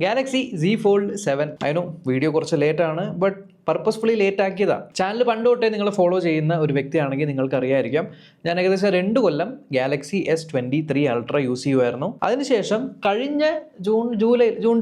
Galaxy Z Fold 7. I know video കുറച്ച് ലേറ്റാണ്, but purposefully late ആക്കിയതാണ്. Channel പണ്ട് തൊട്ടേ നിങ്ങൾ ഫോളോ ചെയ്യുന്ന ഒരു വ്യക്തിയാണെങ്കിൽ നിങ്ങൾക്ക് അറിയായിരിക്കാം, ഞാൻ ഏകദേശം 2 കൊല്ലം ഗാലക്സി S23 അൾട്ര യൂസ് ചെയ്യുമായിരുന്നു. അതിനുശേഷം കഴിഞ്ഞ ജൂൺ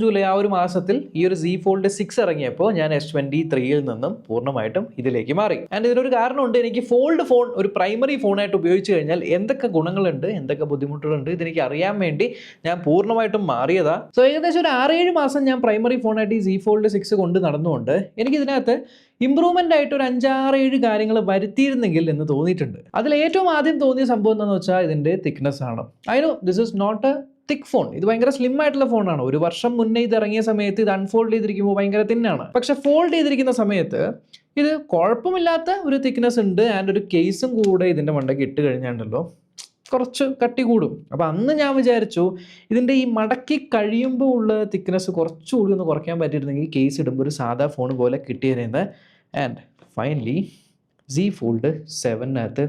ജൂലൈ ആ ഒരു മാസത്തിൽ ഈ ഒരു Z Fold 6 ഇറങ്ങിയപ്പോൾ ഞാൻ S23യിൽ നിന്നും പൂർണ്ണമായിട്ടും ഇതിലേക്ക് മാറി. ആൻഡ് ഇതിനൊരു കാരണമുണ്ട്. എനിക്ക് ഫോൾഡ് ഫോൺ ഒരു പ്രൈമറി ഫോണായിട്ട് ഉപയോഗിച്ച് കഴിഞ്ഞാൽ എന്തൊക്കെ ഗുണങ്ങളുണ്ട്, എന്തൊക്കെ ബുദ്ധിമുട്ടുകളുണ്ട്, ഇതെനിക്ക് അറിയാൻ വേണ്ടി ഞാൻ പൂർണ്ണമായിട്ടും മാറിയതാ. സോ ഏകദേശം ഒരു 6-7 മാസം ഞാൻ പ്രൈമറി ഫോണായിട്ട് ഈ Z Fold 6 കൊണ്ട് നടന്നുകൊണ്ട് എനിക്കിതിനകത്ത് ഇംപ്രൂവ്മെന്റ് ആയിട്ട് ഒരു 5-6-7 കാര്യങ്ങൾ വരുത്തിയിരുന്നെങ്കിൽ എന്ന് തോന്നിയിട്ടുണ്ട്. അതിൽ ഏറ്റവും ആദ്യം തോന്നിയ സംഭവം എന്താണെന്ന് വെച്ചാൽ ഇതിന്റെ തിക്നെസ് ആണ്. I know this is not a thick phone, ഇത് ഭയങ്കര സ്ലിം ആയിട്ടുള്ള ഫോണാണ്. ഒരു വർഷം മുന്നേ ഇത് ഇറങ്ങിയ സമയത്ത് ഇത് അൺഫോൾഡ് ചെയ്തിരിക്കുമ്പോൾ ഭയങ്കര തിന്നാണ്. പക്ഷെ ഫോൾഡ് ചെയ്തിരിക്കുന്ന സമയത്ത് ഇത് കുഴപ്പമില്ലാത്ത ഒരു തിക്നെസ് ഉണ്ട്. ആൻഡ് ഒരു കേസും കൂടെ ഇതിന്റെ മണ്ടയ്ക്ക് ഇട്ട് കഴിഞ്ഞാണ്ടല്ലോ കുറച്ച് കട്ടി കൂടും. അപ്പം അന്ന് ഞാൻ വിചാരിച്ചു ഇതിൻ്റെ ഈ മടക്കി കഴിയുമ്പോൾ ഉള്ള തിക്നെസ് കുറച്ചുകൂടി ഒന്ന് കുറയ്ക്കാൻ പറ്റിയിരുന്നെങ്കിൽ കേസ് ഇടുമ്പോൾ ഒരു സാധാ ഫോൺ പോലെ കിട്ടിയിരുന്നത്. ആൻഡ് ഫൈനലി Z Fold 7-നകത്ത്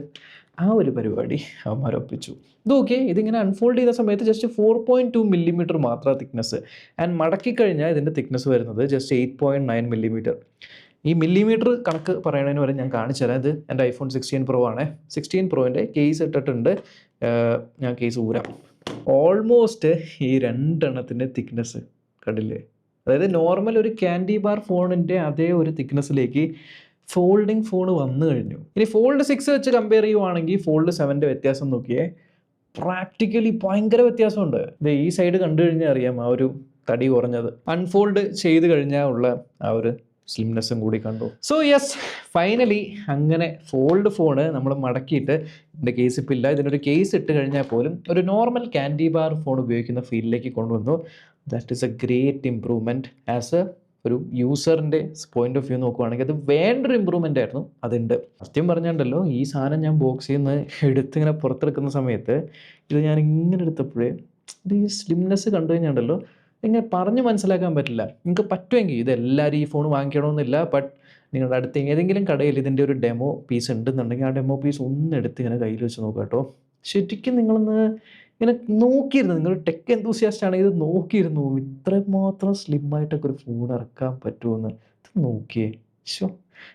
ആ ഒരു പരിപാടി അവന്മാരൊപ്പിച്ചു. ഇത് ഓക്കെ, ഇതിങ്ങനെ അൺഫോൾഡ് ചെയ്ത സമയത്ത് ജസ്റ്റ് 4.2 മില്ലിമീറ്റർ മാത്രമാണ് തിക്നെസ്. ആൻഡ് മടക്കി കഴിഞ്ഞാൽ ഇതിൻ്റെ തിക്നെസ് വരുന്നത് ജസ്റ്റ് 8.9 മില്ലിമീറ്റർ. ഈ മില്ലിമീറ്റർ കണക്ക് പറയുന്നതിന് വരെ ഞാൻ കാണിച്ചു തരാം. ഇത് എൻ്റെ iPhone 16 Pro ആണ്. 16 Proൻ്റെ കേസ് ഇട്ടിട്ടുണ്ട്. ഞാൻ കേസ് ഊരാം. ഓൾമോസ്റ്റ് ഈ 2 എണ്ണത്തിൻ്റെ തിക്നെസ് കണ്ടില്ലേ? അതായത് നോർമൽ ഒരു ക്യാൻഡി ബാർ ഫോണിൻ്റെ അതേ ഒരു തിക്നെസ്സിലേക്ക് ഫോൾഡിങ് ഫോൺ വന്നു കഴിഞ്ഞു. ഇനി ഫോൾഡ് 6 വെച്ച് കമ്പയർ ചെയ്യുവാണെങ്കിൽ ഫോൾഡ് 7ൻ്റെ വ്യത്യാസം നോക്കിയേ, പ്രാക്ടിക്കലി ഭയങ്കര വ്യത്യാസമുണ്ട്. ഇത് ഈ സൈഡ് കണ്ടു കഴിഞ്ഞാൽ അറിയാം ആ ഒരു തടി കുറഞ്ഞത്. അൺഫോൾഡ് ചെയ്ത് കഴിഞ്ഞാൽ ഉള്ള ആ ഒരു സ്ലിംനെസ്സും കൂടി കണ്ടു. സോ യെസ്, ഫൈനലി അങ്ങനെ ഫോൾഡ് ഫോണ് നമ്മൾ മടക്കിയിട്ട് ഇതിൻ്റെ കേസ് ഇപ്പം ഇല്ല. ഇതിനൊരു കേസ് ഇട്ട് കഴിഞ്ഞാൽ പോലും ഒരു നോർമൽ ക്യാൻഡി ബാർ ഫോൺ ഉപയോഗിക്കുന്ന ഫീലിലേക്ക് കൊണ്ടുവന്നു. That is A great improvement. As A ഒരു യൂസറിൻ്റെ പോയിന്റ് ഓഫ് വ്യൂ നോക്കുവാണെങ്കിൽ അത് വേണ്ടൊരു ഇമ്പ്രൂവ്മെൻ്റ് ആയിരുന്നു. അതുണ്ട്. സത്യം പറഞ്ഞാണ്ടല്ലോ, ഈ സാധനം ഞാൻ ബോക്സിൽ നിന്ന് എടുത്തിങ്ങനെ പുറത്തെടുക്കുന്ന സമയത്ത് ഇത് ഞാൻ ഇങ്ങനെ എടുത്തപ്പോഴേ ഇത് ഈ സ്ലിംനെസ് കണ്ടു കഴിഞ്ഞാണ്ടല്ലോ ഇങ്ങനെ പറഞ്ഞ് മനസ്സിലാക്കാൻ പറ്റില്ല. നിങ്ങൾക്ക് പറ്റുമെങ്കിൽ ഇതെല്ലാവരും ഈ ഫോൺ വാങ്ങിക്കണമെന്നില്ല, ബട്ട് നിങ്ങളുടെ അടുത്ത് ഏതെങ്കിലും കടയിൽ ഇതിൻ്റെ ഒരു ഡെമോ പീസ് ഉണ്ടെന്നുണ്ടെങ്കിൽ ആ ഡെമോ പീസ് ഒന്ന് എടുത്ത് ഇങ്ങനെ കയ്യിൽ വെച്ച് നോക്കാം കേട്ടോ. ശരിക്കും നിങ്ങളൊന്ന് ഇങ്ങനെ നോക്കിയിരുന്നു, നിങ്ങൾ ടെക് എന്തൂസിയാസ്റ്റ് ആണെങ്കിൽ ഇത് നോക്കിയിരുന്നു ഇത്രമാത്രം സ്ലിമ്മായിട്ടൊക്കെ ഒരു ഫോൺ ഇറക്കാൻ പറ്റുമെന്ന്. ഇത് നോക്കിയേ, ശോ,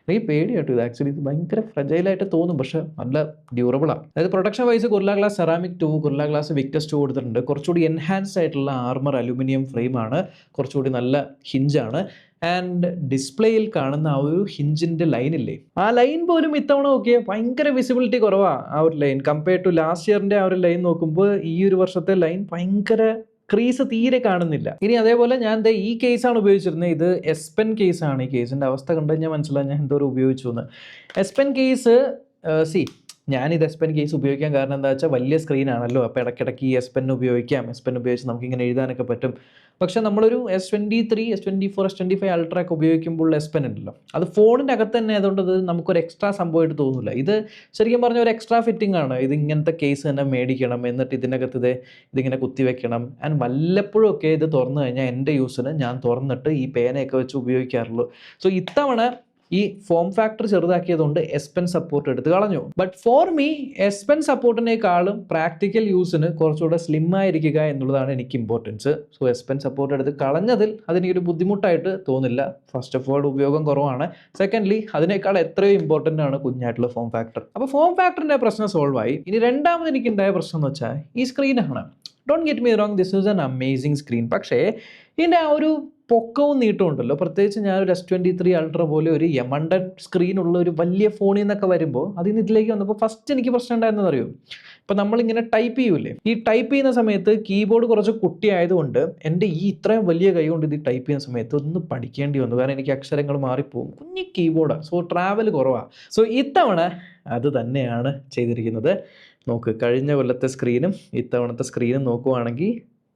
എനിക്ക് പേടിയാട്ടോ. ഇത് ആക്ച്വലി ഇത് ഭയങ്കര ഫ്രജൈലായിട്ട് തോന്നും, പക്ഷെ നല്ല ഡ്യൂറബിളാണ്. അതായത് protection wise Gorilla Glass Ceramic 2, Gorilla Glass Victus 2 കൊടുത്തിട്ടുണ്ട്. കുറച്ചുകൂടി എൻഹാൻസ്ഡ് ആയിട്ടുള്ള ആർമർ അലുമിനിയം ഫ്രെയിമാണ്, കുറച്ചുകൂടി നല്ല ഹിഞ്ചാണ്. ആൻഡ് ഡിസ്പ്ലേയിൽ കാണുന്ന ആ ഒരു ഹിഞ്ചിൻ്റെ ലൈനില്ലേ, ആ ലൈൻ പോലും ഇത്തവണ നോക്കിയാൽ ഭയങ്കര വിസിബിലിറ്റി കുറവാണ്. ആ ഒരു ലൈൻ കമ്പയർഡ് ടു ലാസ്റ്റ് ഇയറിൻ്റെ ആ ഒരു ലൈൻ നോക്കുമ്പോൾ ഈ ഒരു വർഷത്തെ ലൈൻ ഭയങ്കര ക്രീസ് തീരെ കാണുന്നില്ല. ഇനി അതേപോലെ ഞാൻ ഈ കേസാണ് ഉപയോഗിച്ചിരുന്നത്. ഇത് S Pen കേസാണ്. ഈ കേസിൻ്റെ അവസ്ഥ കണ്ടു കഴിഞ്ഞാൽ മനസ്സിലായി ഞാൻ എന്തോരം ഉപയോഗിച്ചു എന്ന്. S Pen കേസ് ഞാനിത് S Pen കേസ് ഉപയോഗിക്കാൻ കാരണം എന്താ വെച്ചാൽ വലിയ സ്ക്രീനാണല്ലോ, അപ്പോൾ ഇടയ്ക്കിടയ്ക്ക് ഈ S Pen ഉപയോഗിക്കാം. S Pen ഉപയോഗിച്ച് നമുക്കിങ്ങനെ എഴുതാനൊക്കെ പറ്റും. പക്ഷെ നമ്മളൊരു S23, S24, S25 അൾട്ര ഒക്കെ ഉപയോഗിക്കുമ്പോൾ S Pen ഉണ്ടല്ലോ, അത് ഫോണിൻ്റെ അകത്ത് തന്നെ ആയതുകൊണ്ട് അത് നമുക്കൊരു എക്സ്ട്രാ സംഭവമായിട്ട് തോന്നില്ല. ഇത് ശരിക്കും പറഞ്ഞ ഒരു എക്സ്ട്രാ ഫിറ്റിംഗ് ആണ്. ഇത് ഇങ്ങനത്തെ കേസ് തന്നെ മേടിക്കണം, എന്നിട്ട് ഇതിനകത്ത് ഇതിങ്ങനെ കുത്തിവെക്കണം. ആൻഡ് വല്ലപ്പോഴും ഒക്കെ ഇത് തുറന്നു കഴിഞ്ഞാൽ എൻ്റെ യൂസിന് ഞാൻ തുറന്നിട്ട് ഈ പേനയൊക്കെ വെച്ച് ഉപയോഗിക്കാറുള്ളൂ. സോ ഇത്തവണ ഈ ഫോം ഫാക്ടർ ചെറുതാക്കിയതുകൊണ്ട് S Pen സപ്പോർട്ട് എടുത്ത് കളഞ്ഞു. But for me S Pen സപ്പോർട്ടിനേക്കാളും പ്രാക്ടിക്കൽ യൂസിന് കുറച്ചുകൂടെ സ്ലിം ആയിരിക്കുക എന്നുള്ളതാണ് എനിക്ക് importance. So S Pen support എടുത്ത് കളഞ്ഞതിൽ അതെനിക്കൊരു ബുദ്ധിമുട്ടായിട്ട് തോന്നില്ല. ഫസ്റ്റ് ഓഫ് ഓൾ ഉപയോഗം കുറവാണ്. സെക്കൻഡ്ലി അതിനേക്കാൾ എത്രയോ ഇമ്പോർട്ടൻ്റ് ആണ് കുഞ്ഞായിട്ടുള്ള ഫോം ഫാക്ടർ. അപ്പോൾ ഫോം ഫാക്ടറിൻ്റെ പ്രശ്നം സോൾവ് ആയി. ഇനി രണ്ടാമത് എനിക്കുണ്ടായ പ്രശ്നം എന്ന് വെച്ചാൽ ഈ സ്ക്രീനാണ്. Don't get me wrong, this is an amazing screen. പക്ഷേ ഇതിൻ്റെ ആ ഒരു പൊക്കവും നീട്ടവും ഉണ്ടല്ലോ, പ്രത്യേകിച്ച് ഞാനൊരു S23 അൾട്ര പോലെ ഒരു എമണ്ടൻ സ്ക്രീനുള്ള ഒരു വലിയ ഫോണിൽ നിന്നൊക്കെ വരുമ്പോൾ അതിൽ നിന്ന് ഇതിലേക്ക് വന്നപ്പോൾ ഫസ്റ്റ് എനിക്ക് പ്രശ്നം ഉണ്ടായിരുന്നത് അറിയോ? ഇപ്പം നമ്മളിങ്ങനെ ടൈപ്പ് ചെയ്യൂലേ, ഈ ടൈപ്പ് ചെയ്യുന്ന സമയത്ത് കീബോർഡ് കുറച്ച് കുട്ടിയായതുകൊണ്ട് എൻ്റെ ഈ ഇത്രയും വലിയ കൈ കൊണ്ട് ഇത് ടൈപ്പ് ചെയ്യുന്ന സമയത്ത് ഒന്ന് പഠിക്കേണ്ടി വന്നു. കാരണം എനിക്ക് അക്ഷരങ്ങൾ മാറിപ്പോകും. കുഞ്ഞി കീബോർഡാണ്, സോ ട്രാവൽ കുറവാണ്. സോ ഇത്തവണ അത് തന്നെയാണ് ചെയ്തിരിക്കുന്നത്. നോക്ക്, കഴിഞ്ഞ കൊല്ലത്തെ സ്ക്രീനും ഇത്തവണത്തെ സ്ക്രീനും നോക്കുവാണെങ്കിൽ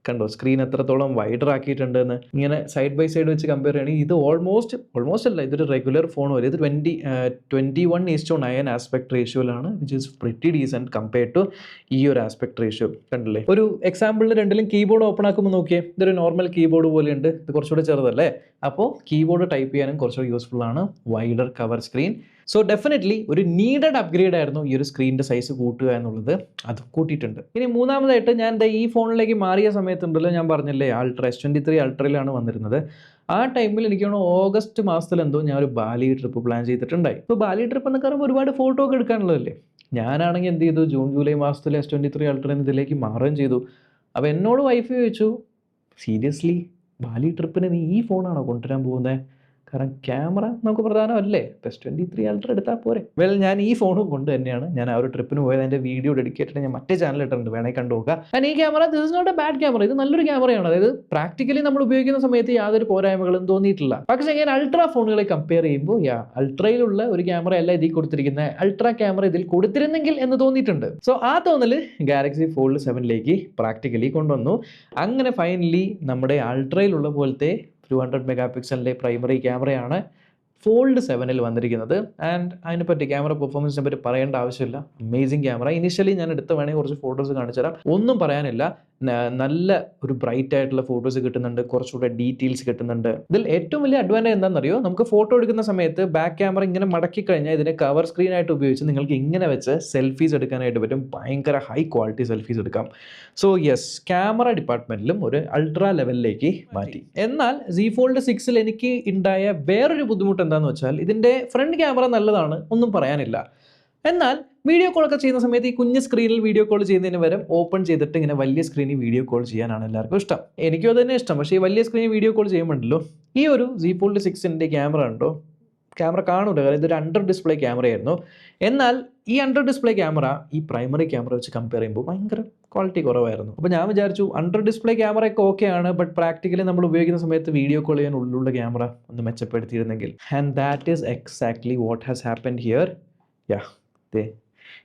കണ്ടോ സ്ക്രീൻ എത്രത്തോളം വൈഡർ ആക്കിയിട്ടുണ്ടെന്ന്. ഇങ്ങനെ സൈഡ് ബൈ സൈഡ് വെച്ച് കമ്പയർ ചെയ്യണമെങ്കിൽ ഇത് ഓൾമോസ്റ്റ് അല്ല, ഇതൊരു റെഗുലർ ഫോൺ പോലെ. ഇത് 21:9 ആസ്പെക്ട് റേഷ്യോയിലാണ്, which is pretty decent compared to ഈ ഒരു ആസ്പെക്ട് റേഷ്യോ. കണ്ടില്ലേ? ഒരു എക്സാമ്പിളിന് രണ്ടിലും കീബോർഡ് ഓപ്പൺ ആക്കുമ്പോൾ നോക്കിയേ, ഇതൊരു നോർമൽ കീബോർഡ് പോലെയുണ്ട്, ഇത് കുറച്ചുകൂടെ ചെറുതല്ലേ. അപ്പോൾ കീബോർഡ് ടൈപ്പ് ചെയ്യാനും കുറച്ചുകൂടി യൂസ്ഫുൾ ആണ് wider cover screen. So definitely ഒരു നീഡഡ് അപ്ഗ്രേഡ് ആയിരുന്നു ഈ ഒരു സ്ക്രീനിൻ്റെ സൈസ് കൂട്ടുക എന്നുള്ളത്. അത് കൂട്ടിയിട്ടുണ്ട്. ഇനി മൂന്നാമതായിട്ട് ഞാൻ എൻ്റെ ഈ ഫോണിലേക്ക് മാറിയ സമയത്തുണ്ടല്ലോ, ഞാൻ പറഞ്ഞില്ലേ അൾട്ര S23 അൾട്രയിലാണ് വന്നിരുന്നത്. ആ ടൈമിൽ എനിക്ക് തോന്നുന്നു ഓഗസ്റ്റ് മാസത്തിലെന്തോ ഞാൻ ഒരു ബാലി ട്രിപ്പ് പ്ലാൻ ചെയ്തിട്ടുണ്ടായി. ഇപ്പോൾ ബാലി ട്രിപ്പ് എന്നൊക്കെ പറയുമ്പോൾ ഒരുപാട് ഫോട്ടോ ഒക്കെ എടുക്കാനുള്ളതല്ലേ. ഞാനാണെങ്കിൽ എന്ത് ചെയ്തു, ജൂൺ ജൂലൈ മാസത്തിൽ S23 അൾട്ര ഇതിലേക്ക് മാറുകയും ചെയ്തു. അപ്പോൾ എന്നോട് വൈഫ് ചോദിച്ചു, സീരിയസ്ലി ബാലി ട്രിപ്പിന് നീ ഈ ഫോണാണോ കൊണ്ടുവരാൻ പോകുന്നത്? കാരണം ക്യാമറ നമുക്ക് പ്രധാനമല്ലേ, S23 അൾട്ര എടുത്താൽ പോരെ. ഞാൻ ഈ ഫോണും കൊണ്ട് തന്നെയാണ് ഞാൻ ആ ഒരു ട്രിപ്പിന് പോയത്. അതിൻ്റെ വീഡിയോ ഡെഡിക്കേറ്റഡ് ഞാൻ മറ്റേ ചാനൽ ഇട്ടിട്ടുണ്ട്, വേണമെങ്കിൽ കണ്ടു നോക്കുക. കാരണം ഈ camera this is not a bad camera, ഇത് നല്ലൊരു ക്യാമറയാണ്. അതായത് പ്രാക്ടിക്കലി നമ്മൾ ഉപയോഗിക്കുന്ന സമയത്ത് യാതൊരു പോരായ്മകളും തോന്നിയിട്ടില്ല. പക്ഷേ ഞാൻ അൾട്ര ഫോണുകളെ കമ്പയർ ചെയ്യുമ്പോൾ അൾട്രയിലുള്ള ഒരു ക്യാമറ അല്ല ഇതിൽ കൊടുത്തിരിക്കുന്നത്, അൾട്ര ക്യാമറ ഇതിൽ കൊടുത്തിരുന്നെങ്കിൽ എന്ന് തോന്നിയിട്ടുണ്ട്. സോ ആ തോന്നൽ ഗാലക്സി ഫോൾഡ് 7ലേക്ക് പ്രാക്ടിക്കലി കൊണ്ടുവന്നു. അങ്ങനെ ഫൈനലി നമ്മുടെ അൾട്രയിലുള്ള പോലത്തെ 200 മെഗാ പിക്സലിൻ്റെ പ്രൈമറി ക്യാമറയാണ് ഫോൾഡ് 7ൽ വന്നിരിക്കുന്നത്. ആൻഡ് അതിനെപ്പറ്റി ക്യാമറ പെർഫോമൻസിനെ പറ്റി പറയേണ്ട ആവശ്യമില്ല, അമേസിങ് ക്യാമറ. ഇനിഷ്യലി ഞാൻ എടുത്ത് വേണമെങ്കിൽ കുറച്ച് ഫോട്ടോസ് കാണിച്ചു തരാം, ഒന്നും പറയാനില്ല. നല്ല ഒരു ബ്രൈറ്റ് ആയിട്ടുള്ള ഫോട്ടോസ് കിട്ടുന്നുണ്ട്, കുറച്ചുകൂടെ ഡീറ്റെയിൽസ് കിട്ടുന്നുണ്ട്. ഇതിൽ ഏറ്റവും വലിയ അഡ്വാൻറ്റേജ് എന്താണെന്നറിയോ, നമുക്ക് ഫോട്ടോ എടുക്കുന്ന സമയത്ത് ബാക്ക് ക്യാമറ ഇങ്ങനെ മടക്കി കഴിഞ്ഞാൽ ഇതിനെ കവർ സ്ക്രീൻ ആയിട്ട് ഉപയോഗിച്ച് നിങ്ങൾക്ക് ഇങ്ങനെ വെച്ച് സെൽഫീസ് എടുക്കാനായിട്ട് പറ്റും. ഭയങ്കര ഹൈ ക്വാളിറ്റി സെൽഫീസ് എടുക്കാം. സോ യെസ്, ക്യാമറ ഡിപ്പാർട്ട്മെന്റിലും ഒരു അൾട്രാ ലെവലിലേക്ക് മാറ്റി. എന്നാൽ Z Fold 6ൽ എനിക്ക് ഉണ്ടായ വേറൊരു ബുദ്ധിമുട്ട് എന്താണെന്ന് വെച്ചാൽ, ഇതിൻ്റെ ഫ്രണ്ട് ക്യാമറ നല്ലതാണ്, ഒന്നും പറയാനില്ല. എന്നാൽ വീഡിയോ കോളൊക്കെ ചെയ്യുന്ന സമയത്ത് ഈ കുഞ്ഞ് സ്ക്രീനിൽ വീഡിയോ കോൾ ചെയ്യുന്നതിന് പകരം ഓപ്പൺ ചെയ്തിട്ട് ഇങ്ങനെ വലിയ സ്ക്രീനിൽ വീഡിയോ കോൾ ചെയ്യാനാണ് എല്ലാവർക്കും ഇഷ്ടം. എനിക്കും അത് തന്നെ ഇഷ്ടം. പക്ഷേ ഈ വലിയ സ്ക്രീനിൽ വീഡിയോ കോൾ ചെയ്യുമ്പോഴല്ലോ, ഈ ഒരു Z Fold 6ൻ്റെ ക്യാമറ ഉണ്ടോ, ക്യാമറ കാണൂല, കാരണം ഇതൊരു അണ്ടർ ഡിസ്പ്ലേ ക്യാമറയായിരുന്നു. എന്നാൽ ഈ അണ്ടർ ഡിസ്പ്ലേ ക്യാമറ ഈ പ്രൈമറി ക്യാമറ വെച്ച് കമ്പയർ ചെയ്യുമ്പോൾ ഭയങ്കര ക്വാളിറ്റി കുറവായിരുന്നു. അപ്പോൾ ഞാൻ വിചാരിച്ചു അണ്ടർ ഡിസ്പ്ലേ ക്യാമറ ഒക്കെ ഓക്കെയാണ്, ബട്ട് പ്രാക്ടിക്കലി നമ്മൾ ഉപയോഗിക്കുന്ന സമയത്ത് വീഡിയോ കോൾ ചെയ്യാൻ ഉള്ളിലുള്ള ക്യാമറ ഒന്ന് മെച്ചപ്പെടുത്തിയിരുന്നെങ്കിൽ. And that is exactly what has happened here.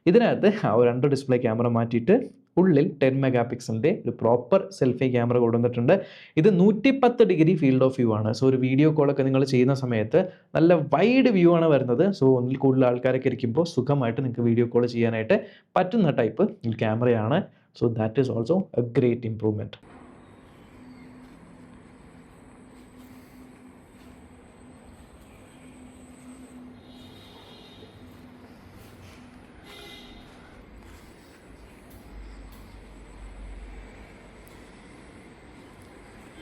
ഇതിനകത്ത് ആ ഒരു അണ്ടർ ഡിസ്പ്ലേ ക്യാമറ മാറ്റിയിട്ട് ഉള്ളിൽ 10 മെഗാ പിക്സലിൻ്റെ ഒരു പ്രോപ്പർ സെൽഫി ക്യാമറ കൊണ്ടുവന്നിട്ടുണ്ട്. ഇത് 110 ഡിഗ്രി ഫീൽഡ് ഓഫ് വ്യൂ ആണ്. സോ ഒരു വീഡിയോ കോളൊക്കെ നിങ്ങൾ ചെയ്യുന്ന സമയത്ത് നല്ല വൈഡ് വ്യൂ ആണ് വരുന്നത്. സോ ഒന്നിൽ കൂടുതൽ ആൾക്കാരൊക്കെ ഇരിക്കുമ്പോൾ സുഖമായിട്ട് നിങ്ങൾക്ക് വീഡിയോ കോൾ ചെയ്യാനായിട്ട് പറ്റുന്ന ടൈപ്പ് ക്യാമറയാണ്. So that is also A great improvement.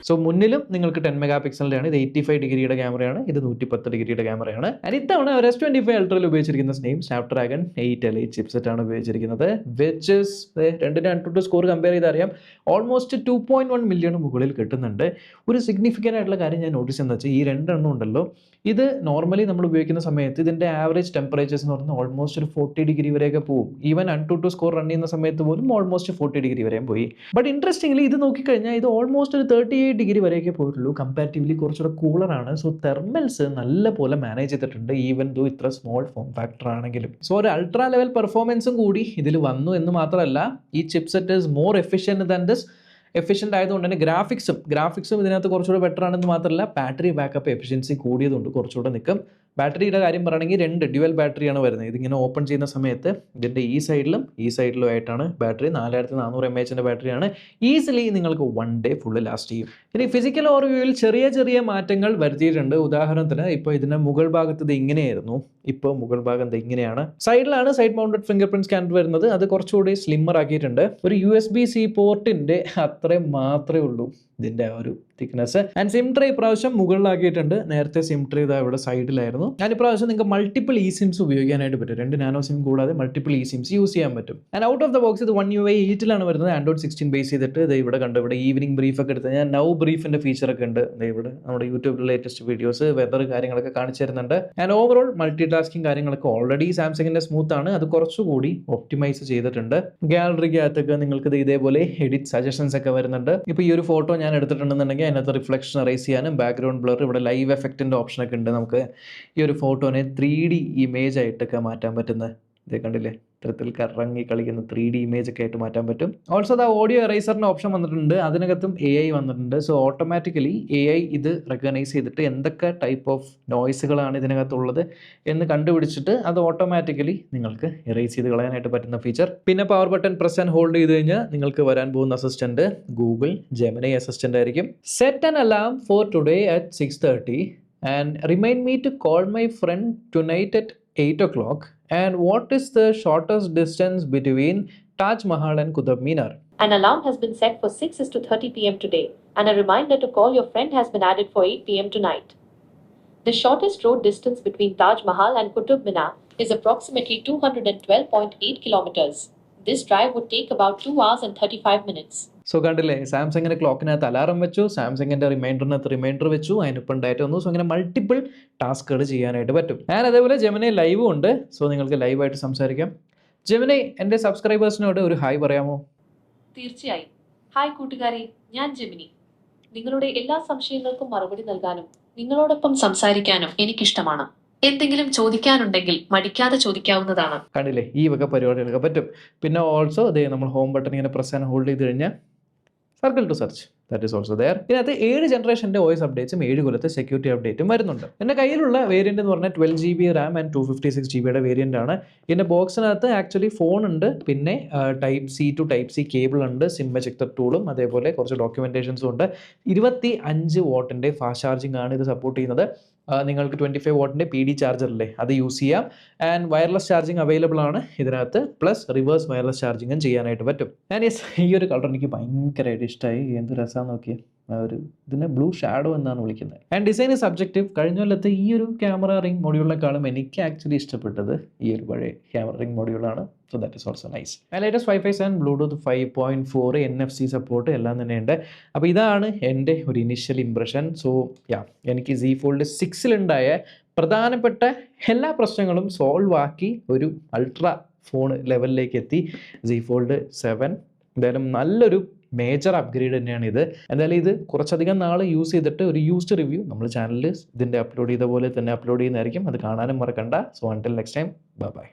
So മുന്നിലും നിങ്ങൾക്ക് 10 മെഗാ പിക്സലിൻ്റെ ആണ്. ഇത് 85 ഡിഗ്രിയുടെ ക്യാമറയാണ്, ഇത് 110 ഡിഗ്രിയുടെ ക്യാമറയാണ്. ആൻഡ് ഇത്തവണ S25 അൾട്രയിൽ ഉപയോഗിച്ചിരിക്കുന്ന സ്നാപ്ഡ്രാഗൺ 8 ചിപ്സെറ്റ് ആണ് ഉപയോഗിച്ചിരിക്കുന്നത്. വിച്ച് ഇസ് രണ്ടിൻ്റെ AnTuTu സ്കോർ കമ്പയർ ചെയ്ത് അറിയാം, ഓൾമോസ്റ്റ് 2.1 മില്യണ് മുകളിൽ കിട്ടുന്നുണ്ട്. ഒരു സിഗ്നിഫിക്കൻ്റ് ആയിട്ടുള്ള കാര്യം ഞാൻ നോട്ടീസ് എന്ന് വെച്ചാൽ, ഈ രണ്ടെണ്ണം ഉണ്ടല്ലോ, ഇത് നോർമലി നമ്മൾ ഉപയോഗിക്കുന്ന സമയത്ത് ഇതിൻ്റെ ആവറേജ് ടെമ്പറേച്ചേഴ്സ് എന്ന് പറഞ്ഞാൽ ഓൾമോസ്റ്റ് ഒരു 40 ഡിഗ്രി വരെയൊക്കെ പോകും. ഈവൻ AnTuTu സ്കോർ റൺ ചെയ്യുന്ന സമയത്ത് പോലും ഓൾമോസ്റ്റ് 40 ഡിഗ്രി വരെയും പോയി. ബട്ട് ഇൻട്രസ്റ്റിംഗ്ലി ഇത് നോക്കിക്കഴിഞ്ഞാൽ ഇത് ഓൾമോസ്റ്റ് ഒരു 38 ഡിഗ്രി വരെയൊക്കെ പോയിട്ടുള്ളൂ. കമ്പാരിറ്റീവ്ലി കുറച്ചുകൂടെ കൂളറാണ്. സോ തെർമൽസ് നല്ല പോലെ മാനേജ് ചെയ്തിട്ടുണ്ട്, ഈവൻ ദോ ഇത്ര സ്മോൾ ഫോം ഫാക്ടർ ആണെങ്കിലും. സോ ഒരു അൾട്രാ ലെവൽ പെർഫോമൻസും കൂടി ഇതിൽ വന്നു എന്ന് മാത്രമല്ല, ഈ chipset is more efficient than this. Efficient ആയതുകൊണ്ട് തന്നെ ഗ്രാഫിക്സും ഇതിനകത്ത് കുറച്ചുകൂടെ ബെറ്റർ ആണെന്ന് മാത്രമല്ല, ബാറ്ററി ബാക്കപ്പ് എഫിഷ്യൻസി കൂടിയതുകൊണ്ട് കുറച്ചുകൂടെ നിൽക്കും. ബാറ്ററിയുടെ കാര്യം പറയുകയാണെങ്കിൽ 2 ഡ്യുവൽ ബാറ്ററിയാണ് വരുന്നത്. ഇതിങ്ങനെ ഓപ്പൺ ചെയ്യുന്ന സമയത്ത് ഇതിൻ്റെ ഈ സൈഡിലും ആയിട്ടാണ് ബാറ്ററി. 4400 mAh ബാറ്ററിയാണ്. ഈസിലി നിങ്ങൾക്ക് 1 ഡേ ഫുള്ള് ലാസ്റ്റ് ചെയ്യും. ഇനി ഫിസിക്കൽ ഓവർവ്യൂവിൽ ചെറിയ മാറ്റങ്ങൾ വരുത്തിയിട്ടുണ്ട്. ഉദാഹരണത്തിന് ഇപ്പോൾ ഇതിൻ്റെ മുകൾ ഭാഗത്ത് ഇത് ഇങ്ങനെയായിരുന്നു, ഇപ്പോൾ മുകൾ ഭാഗം ഇങ്ങനെയാണ്. സൈഡിലാണ് side mounted finger print scanner വരുന്നത്. അത് കുറച്ചുകൂടി സ്ലിമ്മർ ആക്കിയിട്ടുണ്ട്. ഒരു USB-C പോർട്ടിൻ്റെ അത്രയും മാത്രമേ ഉള്ളൂ ഇതിൻ്റെ ആ ഒരു തിക്നെസ്. ആൻഡ് സിം ട്രേ ഇപ്രാവശ്യം മുകളിലാക്കിയിട്ടുണ്ട്. നേരത്തെ സിം ട്രേ ഇതാ ഇവിടെ സൈഡിലായിരുന്നു. ഞാൻ ഇപ്രാവശ്യം നിങ്ങൾക്ക് മൾട്ടിപ്പിൾ ഇ സിംസ് ഉപയോഗിക്കാനായിട്ട് പറ്റും. 2 നാനോ സിം കൂടാതെ മൾട്ടിപ്പിൾ ഇ സിംസ് യൂസ് ചെയ്യാൻ പറ്റും. And out of the box ഇത് 1 UI 8ലാണ് വരുന്നത്. Android 16 ബേസ് ചെയ്തിട്ട് ഇത് ഇവിടെ കണ്ടു. ഇവിടെ ഈവനിങ് ബ്രീഫ് ഒക്കെ എടുത്ത് ഞാൻ നൗ ബ്രീഫിൻ്റെ ഫീച്ചറൊക്കെ ഉണ്ട്. ഇവിടെ നമ്മുടെ യൂട്യൂബിൽ ലേറ്റസ്റ്റ് വീഡിയോസ് വെതർ കാര്യങ്ങളൊക്കെ കാണിച്ചു തരുന്നുണ്ട്. ആൻഡ് ഓവറോൾ മൾട്ടി ടാസ്കിങ് കാര്യങ്ങളൊക്കെ ഓൾറെഡി സാംസങ്ങിൻ്റെ സ്മൂത്ത് ആണ്. അത് കുറച്ചുകൂടി ഒപ്റ്റിമൈസ് ചെയ്തിട്ടുണ്ട്. ഗാലറിക്കകത്തൊക്കെ നിങ്ങൾക്ക് ഇതേപോലെ എഡിറ്റ് സജഷൻസ് ഒക്കെ വരുന്നുണ്ട്. ഇപ്പോൾ ഈ ഒരു ഫോട്ടോ ഞാൻ എടുത്തിട്ടുണ്ടെന്നുണ്ടെങ്കിൽ അതിനകത്ത് റിഫ്ലക്ഷൻ റൈസ് ചെയ്യാനും ബാക്ക്ഗ്രൗണ്ട് ബ്ലർ, ഇവിടെ ലൈവ് എഫക്റ്റിൻ്റെ ഓപ്ഷനൊക്കെ ഉണ്ട്. നമുക്ക് ഈ ഒരു ഫോട്ടോനെ 3D ഇമേജ് ആയിട്ടൊക്കെ മാറ്റാൻ പറ്റുന്ന, ഇത് കണ്ടില്ലേ, ഇത്തരത്തിൽ കറങ്ങി കളിക്കുന്ന 3D ഇമേജ് ഒക്കെ ആയിട്ട് മാറ്റാൻ പറ്റും. ഓൾസോ ദ ഓഡിയോ എറൈസറിൻ്റെ ഓപ്ഷൻ വന്നിട്ടുണ്ട്. അതിനകത്തും AI വന്നിട്ടുണ്ട്. സോ ഓട്ടോമാറ്റിക്കലി AI ഇത് റെക്കഗ്നൈസ് ചെയ്തിട്ട് എന്തൊക്കെ ടൈപ്പ് ഓഫ് നോയ്സുകളാണ് ഇതിനകത്തുള്ളത് എന്ന് കണ്ടുപിടിച്ചിട്ട് അത് ഓട്ടോമാറ്റിക്കലി നിങ്ങൾക്ക് എറൈസ് ചെയ്ത് കളയാനായിട്ട് പറ്റുന്ന ഫീച്ചർ. പിന്നെ power button press and hold ചെയ്ത് കഴിഞ്ഞാൽ നിങ്ങൾക്ക് വരാൻ പോകുന്ന അസിസ്റ്റന്റ് ഗൂഗിൾ ജെമിനി അസിസ്റ്റന്റ് ആയിരിക്കും. Set an alarm for today at 6:30 and remind me to call my friend tonight at 8 o'clock. And what is the shortest distance between Taj Mahal and Qutub Minar? An alarm has been set for 6:30 p.m. today, and a reminder to call your friend has been added for 8 p.m. tonight. The shortest road distance between Taj Mahal and Qutub Minar is approximately 212.8 kilometers. This drive would take about 2 hours and 35 minutes. So കണ്ടില്ലേ, സാംസങ്ങിൻ്റെ ക്ലോക്കിനകത്ത് alarm വെച്ചു, സാംസങ്ങിൻ്റെ റിമൈൻഡറിനകത്ത് reminder വെച്ചു, അതിനിപ്പം date വന്നു. So അങ്ങനെ multiple ടാസ്കുകൾ ചെയ്യാനായിട്ട് പറ്റും. ഞാൻ അതേപോലെ ജെമിനി ലൈവും ഉണ്ട്. സോ നിങ്ങൾക്ക് ലൈവായിട്ട് സംസാരിക്കാം. ജെമിനി, എൻ്റെ സബ്സ്ക്രൈബേഴ്സിനോട് ഒരു ഹായ് പറയാമോ? തീർച്ചയായും. ഹായ് കൂട്ടുകാരെ, ഞാൻ ജെമിനി. നിങ്ങളുടെ എല്ലാ സംശയങ്ങൾക്കും മറുപടി നൽകാനും നിങ്ങളോടൊപ്പം സംസാരിക്കാനും എനിക്കിഷ്ടമാണ്. എന്തെങ്കിലും ചോദിക്കാനുണ്ടെങ്കിൽ മടിക്കാതെ ചോദിക്കാവുന്നതാണ്. കണ്ടില്ലേ, ഈ വക പരിപാടികളൊക്കെ പറ്റും. പിന്നെ ഓൾസോ അതേ നമ്മൾ ഹോം ബട്ടൺ ഇങ്ങനെ പ്രസ് ആൻഡ് ഹോൾഡ് ചെയ്ത് കഴിഞ്ഞാൽ circle to search that is also there. ഇതിനകത്ത് 7 ജനറേഷൻ്റെ OS അപ്ഡേറ്റ്സും 7 കൊല്ലത്തെ സെക്യൂരിറ്റി അപ്ഡേറ്റും വരുന്നുണ്ട്. എൻ്റെ കയ്യിലുള്ള വേരിയൻ്റ് എന്ന് പറഞ്ഞാൽ 12 GB RAM and 256 GB variant ആണ്. ഇതിൻ്റെ ബോക്സിനകത്ത് ആക്ച്വലി ഫോൺ ഉണ്ട്, പിന്നെ type C to type C cable ഉണ്ട്, സിം എജക്ടർ ടൂളും അതേപോലെ കുറച്ച് ഡോക്യുമെൻറ്റേഷൻസും ഉണ്ട്. 25 വാട്ടിൻ്റെ ഫാസ്റ്റ് ചാർജിങ് ആണ് ഇത് സപ്പോർട്ട് ചെയ്യുന്നത്. നിങ്ങൾക്ക് 25 വാട്ടിൻ്റെ PD ചാർജറില്ലേ അത് യൂസ് ചെയ്യാം. ആൻഡ് വയർലെസ് ചാർജിങ് അവൈലബിൾ ആണ് ഇതിനകത്ത്, പ്ലസ് റിവേഴ്സ് വയർലെസ് ചാർജിങ്ങും ചെയ്യാനായിട്ട് പറ്റും. ഞാൻ ഈ ഒരു കളർ എനിക്ക് ഭയങ്കരമായിട്ട് ഇഷ്ടമായി. എന്ത് രസമാണെന്ന് നോക്കിയാൽ ഒരു ഇതിനെ ബ്ലൂ ഷാഡോ എന്നാണ് വിളിക്കുന്നത്. And design is subjective. കഴിഞ്ഞ കൊല്ലത്തെ ഈ ഒരു ക്യാമറ റിംഗ് മൊഡ്യൂളിനെക്കാളും എനിക്ക് ആക്ച്വലി ഇഷ്ടപ്പെട്ടത് ഈ ഒരു പഴയ ക്യാമറ റിംഗ് മൊഡ്യൂളാണ്. So that is also nice. Latest wifi and Bluetooth 5.4 NFC support എല്ലാം തന്നെയുണ്ട്. അപ്പോൾ ഇതാണ് എൻ്റെ ഒരു ഇനിഷ്യൽ ഇംപ്രഷൻ. സോ എനിക്ക് Z Fold 6-ലുണ്ടായ പ്രധാനപ്പെട്ട എല്ലാ പ്രശ്നങ്ങളും സോൾവ് ആക്കി ഒരു അൾട്രാ ഫോൺ ലെവലിലേക്ക് എത്തി. Z Fold 7 എന്തായാലും നല്ലൊരു മേജർ അപ്ഗ്രേഡ് തന്നെയാണ് ഇത്. എന്തായാലും ഇത് കുറച്ചധികം നാൾ യൂസ് ചെയ്തിട്ട് ഒരു യൂസ്ഡ് റിവ്യൂ നമ്മൾ ചാനലിൽ ഇതിൻ്റെ അപ്ലോഡ് ചെയ്ത പോലെ തന്നെ അപ്ലോഡ് ചെയ്യുന്നതായിരിക്കും. അത് കാണാനും മറക്കണ്ട. So until next time, by.